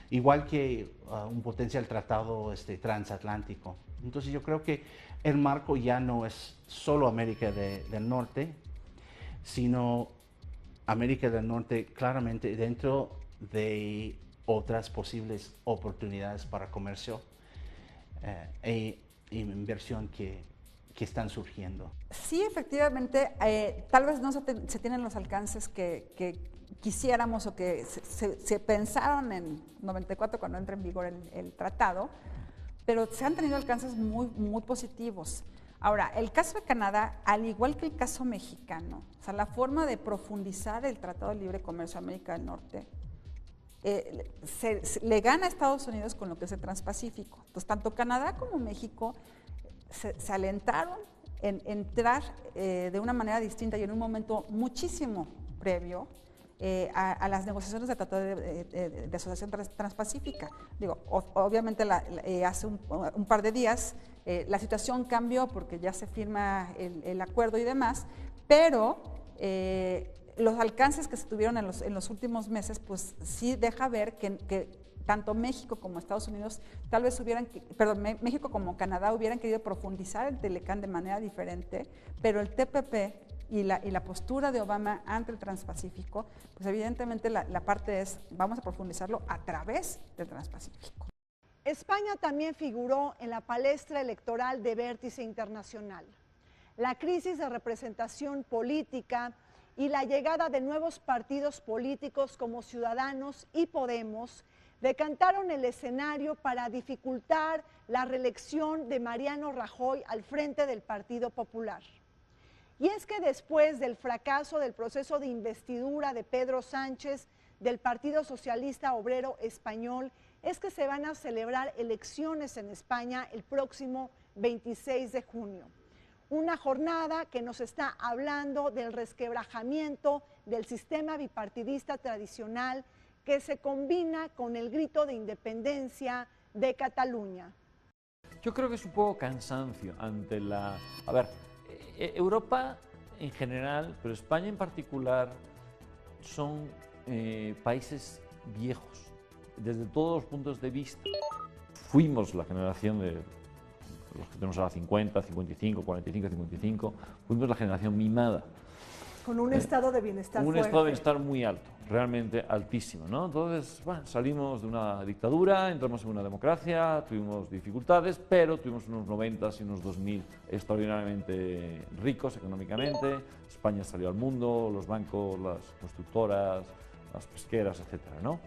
igual que un potencial tratado transatlántico. Entonces yo creo que el marco ya no es solo América del Norte, sino América del Norte claramente dentro de otras posibles oportunidades para comercio e inversión que están surgiendo. Sí, efectivamente, tal vez no se tienen los alcances que quisiéramos o que se pensaron en 94 cuando entra en vigor el tratado, pero se han tenido alcances muy positivos. Ahora, el caso de Canadá, al igual que el caso mexicano, o sea, la forma de profundizar el Tratado de Libre Comercio de América del Norte, le gana a Estados Unidos con lo que es el Transpacífico. Entonces, tanto Canadá como México se alentaron en entrar de una manera distinta y en un momento muchísimo previo a las negociaciones del Tratado de Asociación Transpacífica. Digo, obviamente hace un par de días la situación cambió porque ya se firma el acuerdo y demás, pero los alcances que se tuvieron en los últimos meses, pues sí deja ver que tanto México como Estados Unidos, tal vez México como Canadá hubieran querido profundizar el Telecán de manera diferente, pero el TPP y la postura de Obama ante el Transpacífico, pues evidentemente la parte es, vamos a profundizarlo a través del Transpacífico. España también figuró en la palestra electoral de Vértice Internacional. La crisis de representación política y la llegada de nuevos partidos políticos como Ciudadanos y Podemos decantaron el escenario para dificultar la reelección de Mariano Rajoy al frente del Partido Popular. Y es que después del fracaso del proceso de investidura de Pedro Sánchez del Partido Socialista Obrero Español, es que se van a celebrar elecciones en España el próximo 26 de junio. Una jornada que nos está hablando del resquebrajamiento del sistema bipartidista tradicional que se combina con el grito de independencia de Cataluña. Yo creo que es un poco cansancio ante la... A ver, Europa en general, pero España en particular, son países viejos, desde todos los puntos de vista. Fuimos la generación de los que tenemos ahora 50, 55, 45, 55, fuimos la generación mimada. Con un estado de bienestar Un fuerte. estado de bienestar muy alto, realmente altísimo, ¿no? Entonces, bueno, salimos de una dictadura, entramos en una democracia, tuvimos dificultades, pero tuvimos unos 90s y unos 2000 extraordinariamente ricos económicamente. España salió al mundo, los bancos, las constructoras, las pesqueras, etcétera, ¿no?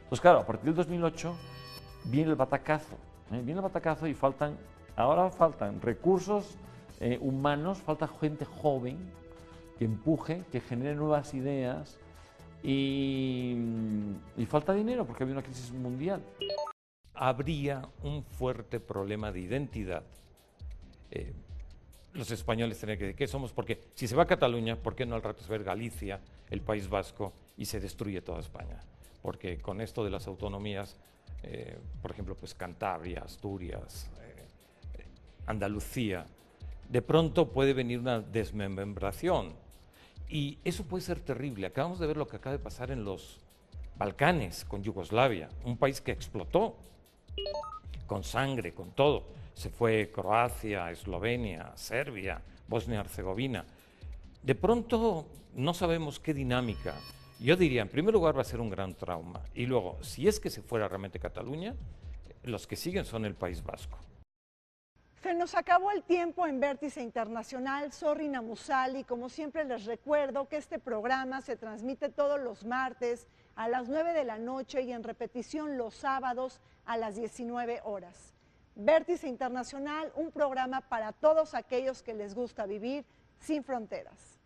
Entonces, claro, a partir del 2008 viene el batacazo, viene el batacazo y ahora faltan recursos humanos, falta gente joven que empuje, que genere nuevas ideas y falta dinero porque había una crisis mundial. Habría un fuerte problema de identidad. Los españoles tendrían que decir qué somos, porque si se va a Cataluña, ¿por qué no al rato se va a Galicia, el País Vasco y se destruye toda España? Porque con esto de las autonomías, por ejemplo, pues Cantabria, Asturias, Andalucía, de pronto puede venir una desmembración. Y eso puede ser terrible. Acabamos de ver lo que acaba de pasar en los Balcanes, con Yugoslavia, un país que explotó, con sangre, con todo. Se fue Croacia, Eslovenia, Serbia, Bosnia-Herzegovina. De pronto no sabemos qué dinámica. Yo diría, en primer lugar va a ser un gran trauma. Y luego, si es que se fuera realmente Cataluña, los que siguen son el País Vasco. Se nos acabó el tiempo en Vértice Internacional. Soy Rina Musali. Como siempre les recuerdo que este programa se transmite todos los martes a las 9 de la noche y en repetición los sábados a las 19 horas. Vértice Internacional, un programa para todos aquellos que les gusta vivir sin fronteras.